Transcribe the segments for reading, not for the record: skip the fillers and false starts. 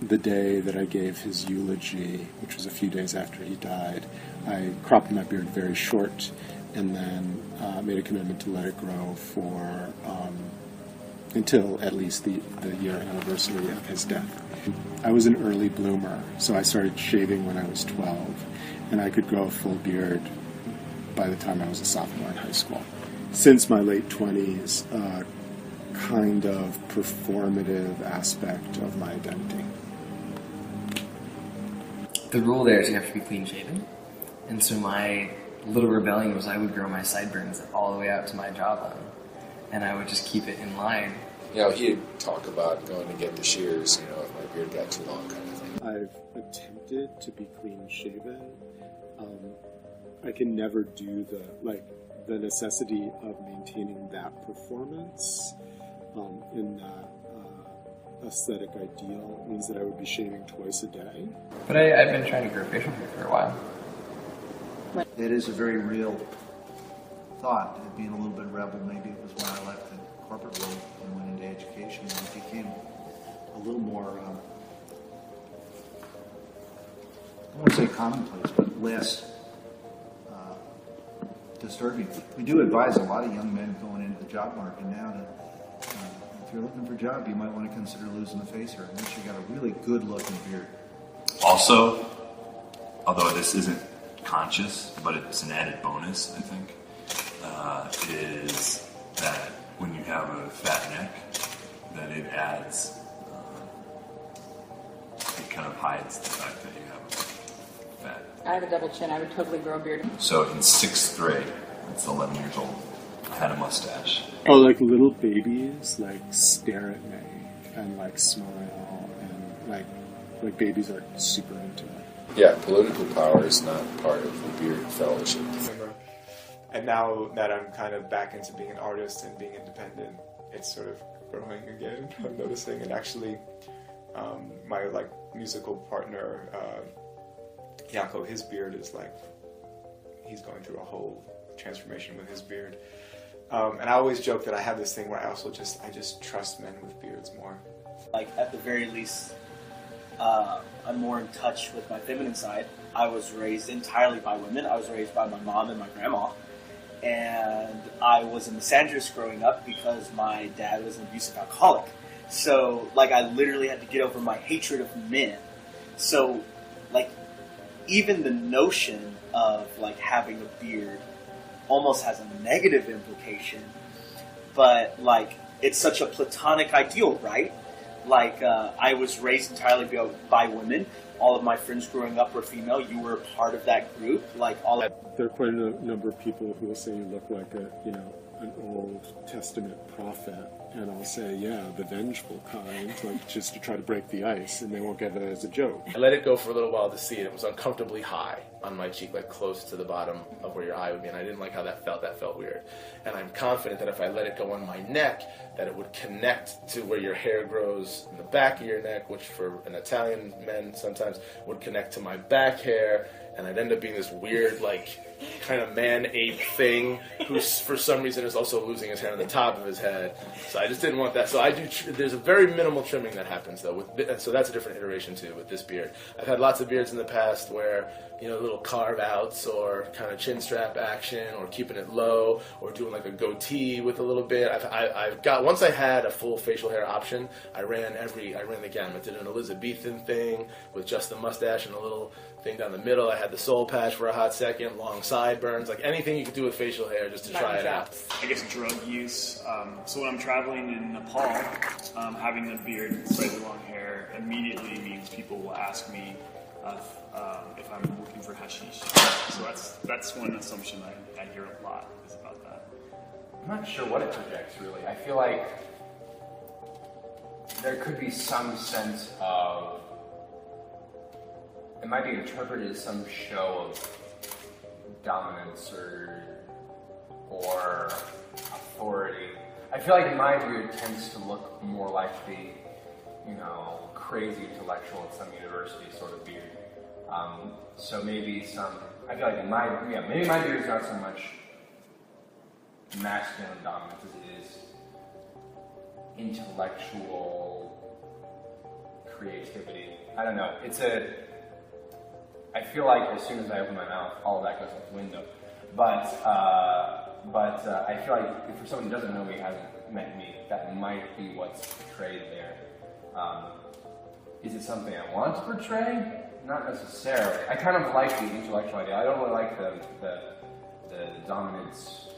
the day that I gave his eulogy, which was a few days after he died, I cropped my beard very short and then made a commitment to let it grow for until at least the year anniversary of his death. I was an early bloomer, so I started shaving when I was 12, and I could grow a full beard by the time I was a sophomore in high school. Since my late 20s, kind of performative aspect of my identity. The rule there is you have to be clean shaven, and so my little rebellion was I would grow my sideburns all the way out to my jawline, and I would just keep it in line. You know, he'd talk about going to get the shears, you know, if my beard got too long kind of thing. I've attempted to be clean shaven. I can never do the necessity of maintaining that performance in that aesthetic ideal means that I would be shaving twice a day. But I've been trying to grow facial hair for a while. It is a very real thought, being a little bit rebel. Maybe it was when I left the corporate world and went into education, and it became a little more, I won't say commonplace, but less disturbing. We do advise a lot of young men going into the job market now that if you're looking for a job, you might want to consider losing the face hair, unless you got a really good-looking beard. Also, although this isn't conscious, but it's an added bonus, I think, is that when you have a fat neck, that it adds, it kind of hides the fact that you have a fat. I have a double chin. I would totally grow a beard. So in 6th grade, that's 11 years old, I had a mustache. Oh, like little babies, like stare at me and like smile and like babies are super into it. Yeah, political power is not part of the beard fellowship. And now that I'm kind of back into being an artist and being independent, it's sort of growing again, I'm noticing. And actually, my like musical partner, Yako, his beard is like, he's going through a whole transformation with his beard. And I always joke that I have this thing where I just trust men with beards more. Like, at the very least, I'm more in touch with my feminine side. I was raised entirely by women. I was raised by my mom and my grandma. And I was a misandrist growing up because my dad was an abusive alcoholic. So, like, I literally had to get over my hatred of men. So, like, even the notion of, like, having a beard almost has a negative implication. But, like, it's such a platonic ideal, right? Like, I was raised entirely by women. All of my friends growing up were female. You were a part of that group. Like, all of... There are quite a number of people who will say you look like an Old Testament prophet, and I'll say, yeah, the vengeful kind, like just to try to break the ice, and they won't get it as a joke. I let it go for a little while to see it. It was uncomfortably high on my cheek, like close to the bottom of where your eye would be, and I didn't like how that felt. That felt weird. And I'm confident that if I let it go on my neck, that it would connect to where your hair grows in the back of your neck, which for an Italian man sometimes would connect to my back hair, and I'd end up being this weird, like, kind of man-ape thing who, for some reason, is also losing his hair on the top of his head. So I just didn't want that. So I do. There's a very minimal trimming that happens, though. So that's a different iteration, too, with this beard. I've had lots of beards in the past where, little carve-outs or kind of chin strap action or keeping it low or doing, like, a goatee with a little bit. Once I had a full facial hair option, I ran the gamut. Did an Elizabethan thing with just the mustache and a little thing down the middle. I had the soul patch for a hot second, long sideburns, like anything you could do with facial hair just to try it out. I guess drug use. So when I'm traveling in Nepal, having the beard and slightly long hair immediately means people will ask me if I'm looking for hashish. So that's one assumption I hear a lot is about that. I'm not sure what it projects, really. I feel like there could be some sense of it might be interpreted as some show of dominance or authority. I feel like my beard tends to look more like the, crazy intellectual at some university sort of beard. So maybe I feel like maybe my beard is not so much masculine dominance as it is intellectual creativity. I don't know. I feel like as soon as I open my mouth, all of that goes out the window. But I feel like if for someone who doesn't know me, hasn't met me, that might be what's portrayed there. Is it something I want to portray? Not necessarily. I kind of like the intellectual idea. I don't really like the dominance,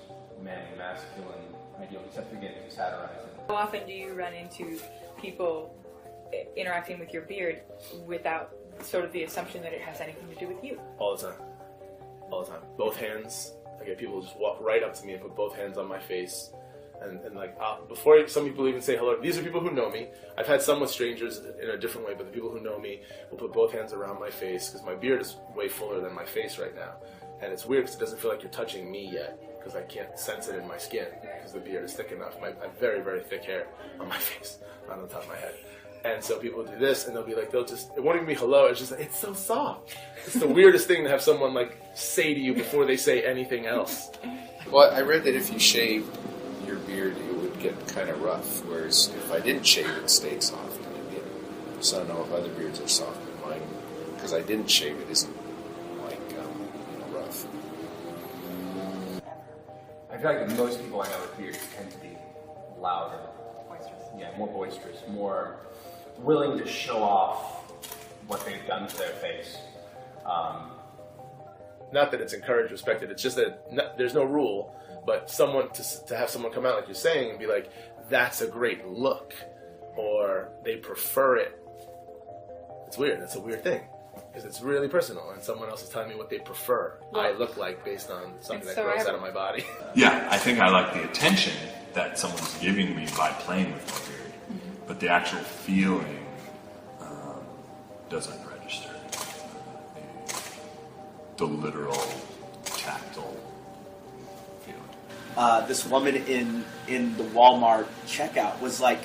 masculine ideal, except to get satirized. How often do you run into people interacting with your beard without sort of the assumption that it has anything to do with you? All the time. All the time. Both hands. I get people just walk right up to me and put both hands on my face. And like, before some people even say hello, these are people who know me. I've had some with strangers in a different way, but the people who know me will put both hands around my face because my beard is way fuller than my face right now. And it's weird because it doesn't feel like you're touching me yet because I can't sense it in my skin because the beard is thick enough. I have very, very thick hair on my face, not on the top of my head. And so people do this, and they'll be like, it won't even be hello. It's just like, it's so soft. It's the weirdest thing to have someone like say to you before they say anything else. Well, I read that if you shaved your beard, it would get kind of rough, whereas if I didn't shave, it stayed soft. So I don't know if other beards are soft, but mine, because I didn't shave, it isn't like rough. I feel like most people I know with beards tend to be louder. Boisterous. Yeah, more boisterous, more willing to show off what they've done to their face. Not that it's encouraged, respected. It's just that there's no rule, but to have someone come out like you're saying and be like, "That's a great look," or they prefer it. It's weird. That's a weird thing because it's really personal, and someone else is telling me what they prefer I look like based on something that grows out of my body. Yeah, I think I like the attention that someone's giving me by playing with my beard, but the actual feeling doesn't register. The literal, tactile feeling. This woman in the Walmart checkout was like,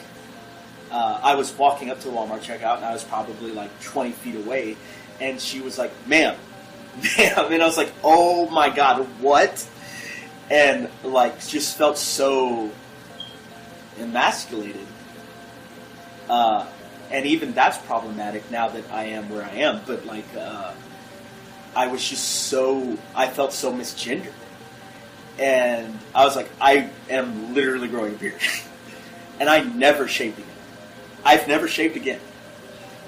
I was walking up to the Walmart checkout, and I was probably like 20 feet away, and she was like, ma'am, and I was like, oh my God, what? And like, just felt so emasculated. And even that's problematic now that I am where I am, but like, I was just I felt so misgendered. And I was like, I am literally growing a beard. And I never shaved again. I've never shaved again.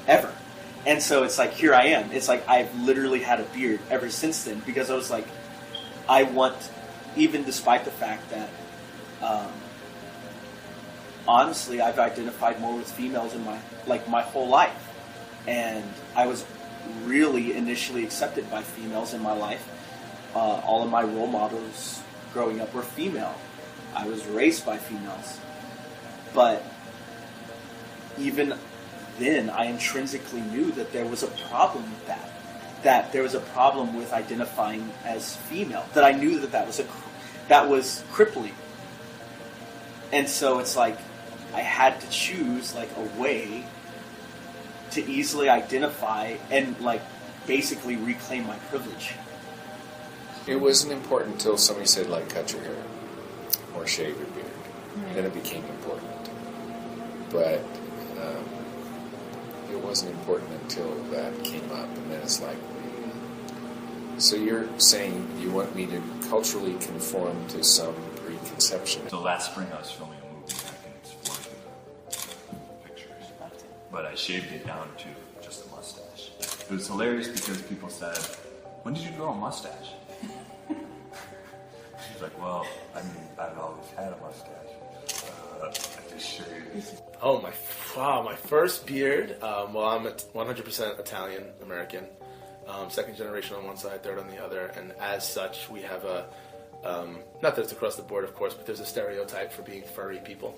Ever. And so it's like, here I am. It's like, I've literally had a beard ever since then, because I was like, I want, even despite the fact that, honestly, I've identified more with females in my whole life. And I was really initially accepted by females in my life. All of my role models growing up were female. I was raised by females. But even then, I intrinsically knew that there was a problem with that. That there was a problem with identifying as female. That I knew that was crippling. And so it's like, I had to choose like a way to easily identify and like basically reclaim my privilege. It wasn't important until somebody said like cut your hair or shave your beard. Then it became important. But it wasn't important until that came up, and then it's like, so you're saying you want me to culturally conform to some preconception? So last spring I was filming a movie, and I can explore the pictures. But I shaved it down to just a mustache. It was hilarious because people said, when did you grow a mustache? She's like, well, I mean, I've always had a mustache. I just shaved. Oh, my first beard. Well, I'm 100% Italian American. Second generation on one side, third on the other. And as such, we have not that it's across the board, of course, but there's a stereotype for being furry people.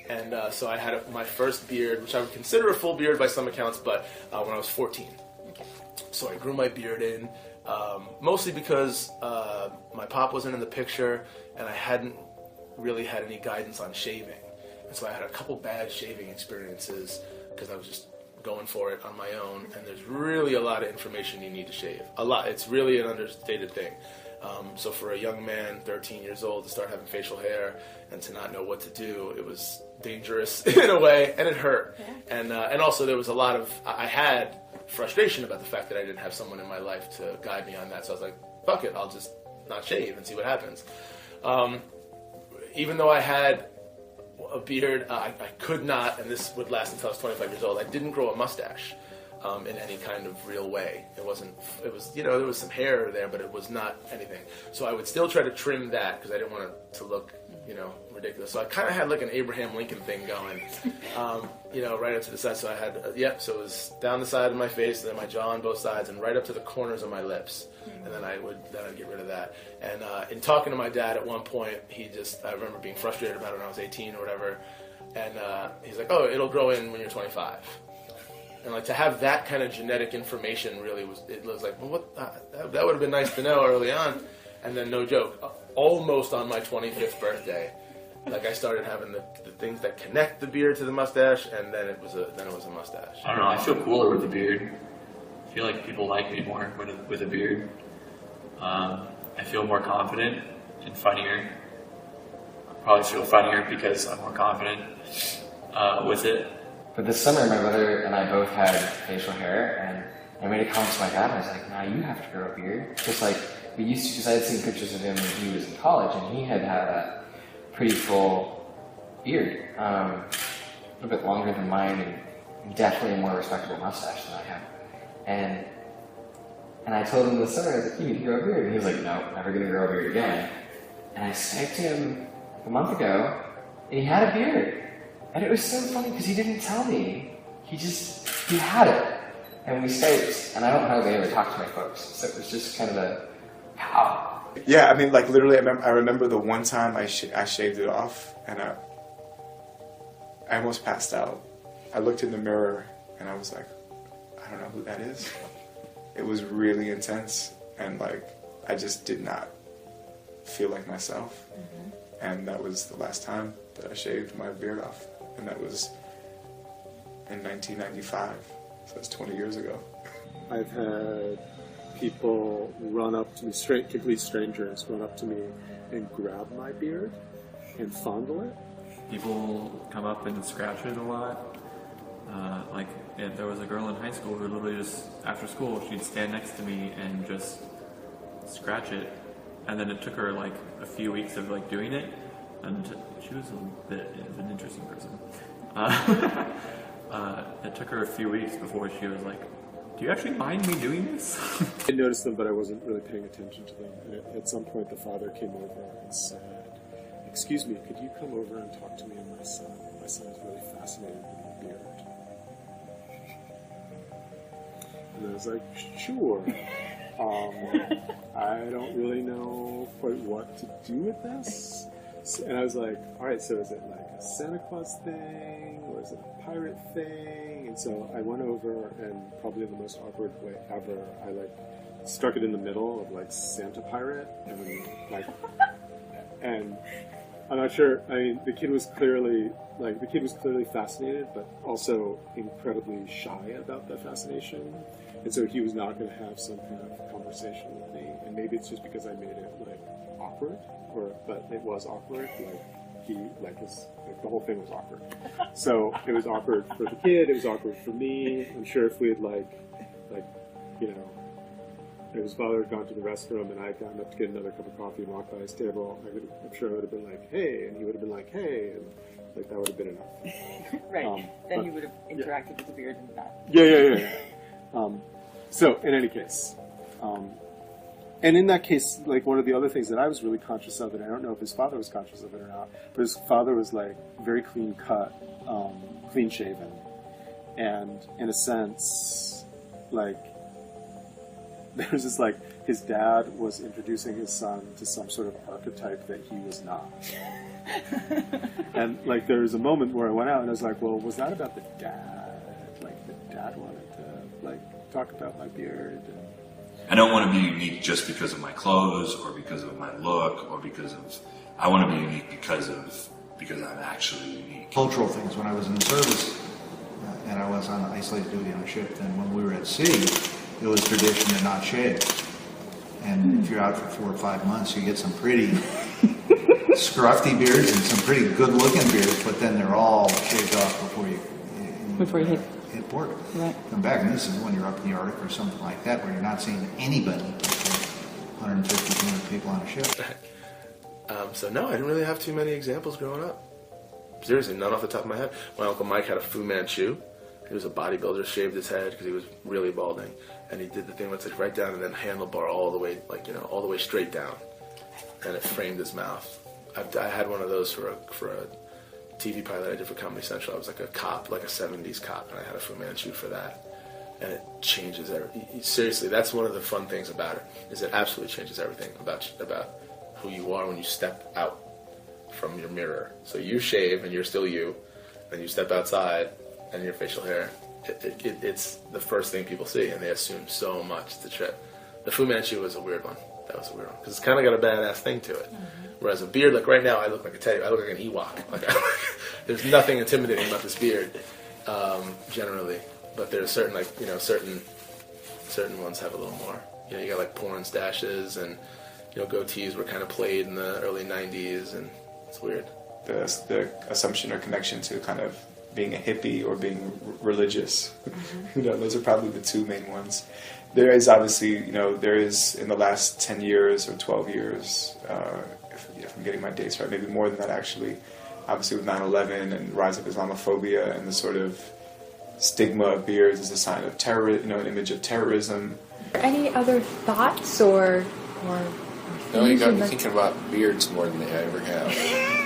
And so I had my first beard, which I would consider a full beard by some accounts, but when I was 14. Okay. So I grew my beard in, mostly because my pop wasn't in the picture, and I hadn't really had any guidance on shaving. And so I had a couple bad shaving experiences because I was just going for it on my own, and there's really a lot of information you need to shave. A lot. It's really an understated thing. So for a young man, 13 years old, to start having facial hair and to not know what to do, it was dangerous in a way, and it hurt. And also there was a lot of, I had frustration about the fact that I didn't have someone in my life to guide me on that. So I was like, fuck it, I'll just not shave and see what happens. Even though I had a beard, I could not, and this would last until I was 25 years old, I didn't grow a mustache in any kind of real way. It was, there was some hair there, but it was not anything. So I would still try to trim that because I didn't want it to look, ridiculous. So I kind of had like an Abraham Lincoln thing going, right up to the side. So I had, so it was down the side of my face, and then my jaw on both sides, and right up to the corners of my lips. And then I'd get rid of that. And in talking to my dad at one point, I remember being frustrated about it when I was 18 or whatever. And he's like, oh, it'll grow in when you're 25. And like to have that kind of genetic information really was like, well, that would have been nice to know early on. And then no joke, almost on my 25th birthday, like I started having the things that connect the beard to the mustache, and then it was a mustache. I don't know. I feel cooler with a beard. I feel like people like me more with a beard. I feel more confident and funnier. I probably feel funnier because I'm more confident with it. But this summer, my brother and I both had facial hair, and I made a comment to my dad, and I was like, now you have to grow a beard. Just like we used to, because I had seen pictures of him when he was in college, and he had a pretty full beard. A little bit longer than mine, and definitely a more respectable mustache than I have. And I told him this summer, I was like, you need to grow a beard. And he was like, no, never going to grow a beard again. And I Skyped him a month ago, and he had a beard. And it was so funny because he didn't tell me. He had it. And we Skyped, and I don't hardly ever talk to my folks. So it was just kind of a, wow. Yeah, I mean, like literally, I remember the one time I shaved it off, and I almost passed out. I looked in the mirror, and I was like, I don't know who that is. It was really intense, and like I just did not feel like myself. And that was the last time that I shaved my beard off, and that was in 1995, so that's 20 years ago. I've had people run up to me, complete strangers, run up to me and grab my beard and fondle it. People come up and scratch it a lot. If there was a girl in high school who literally just, after school, she'd stand next to me and just scratch it. And then it took her like a few weeks of like doing it, and she was a bit of an interesting person. It took her a few weeks before she was like, do you actually mind me doing this? I noticed them, but I wasn't really paying attention to them. And at some point, the father came over and said, excuse me, could you come over and talk to me and my son? My son is really fascinated with your beard. And I was like, sure. I don't really know quite what to do with this. And I was like, all right, so is it like a Santa Claus thing, or is it a pirate thing? And so I went over, and probably in the most awkward way ever, I like stuck it in the middle of like Santa Pirate, and I'm not sure. I mean, the kid was clearly fascinated, but also incredibly shy about that fascination. And so he was not going to have some kind of conversation with me. And maybe it's just because I made it like awkward, but it was awkward. The whole thing was awkward. So it was awkward for the kid. It was awkward for me. I'm sure if we had if his father had gone to the restroom and I had gotten up to get another cup of coffee and walked by his table, I'm sure I would have been like, hey, and he would have been like, hey, and like that would have been enough. Right. Then you would have interacted with the beard and not. Yeah. So in any case, and in that case, like one of the other things that I was really conscious of, and I don't know if his father was conscious of it or not, but his father was like very clean cut, clean shaven, and in a sense, like there was this like his dad was introducing his son to some sort of archetype that he was not. And like there was a moment where I went out and I was like, well, was that about the dad? Like the dad wanted to like talk about my beard. And I don't want to be unique just because of my clothes or because of my look or because of. I want to be unique because I'm actually unique. Cultural things. When I was in the service and I was on isolated duty on a ship, then when we were at sea, it was tradition to not shave. And if you're out for 4 or 5 months, you get some pretty scruffy beards and some pretty good-looking beards, but then they're all shaved off before you hit port. Right. Come back, and this is when you're up in the Arctic or something like that, where you're not seeing anybody. 150, 200 people on a ship. So no, I didn't really have too many examples growing up. Seriously, none off the top of my head. My Uncle Mike had a Fu Manchu. He was a bodybuilder, shaved his head because he was really balding, and he did the thing where it's like right down and then handlebar all the way, all the way straight down, and it framed his mouth. I had one of those for a TV pilot I did for Comedy Central. I was like a cop, like a 70s cop, and I had a Fu Manchu for that. And it changes everything. Seriously, that's one of the fun things about it, is it absolutely changes everything about who you are when you step out from your mirror. So you shave and you're still you, and you step outside and your facial hair, it's the first thing people see, and they assume so much. It's a trip. The Fu Manchu was a weird one. That was a weird one, because it's kind of got a badass thing to it. Whereas a beard, like right now, I look like a teddy. I look like an Ewok. Like there's nothing intimidating about this beard, generally. But there's certain, certain ones have a little more. You got like porn stashes, and goatees were kind of played in the early '90s, and it's weird. The assumption or connection to kind of being a hippie or being religious. Those are probably the two main ones. There is obviously, there is in the last 10 years or 12 years, if I'm getting my dates right, maybe more than that actually, obviously with 9/11 and rise of Islamophobia and the sort of stigma of beards as a sign of terror, an image of terrorism. Any other thoughts or No, you got me thinking about beards more than I ever have.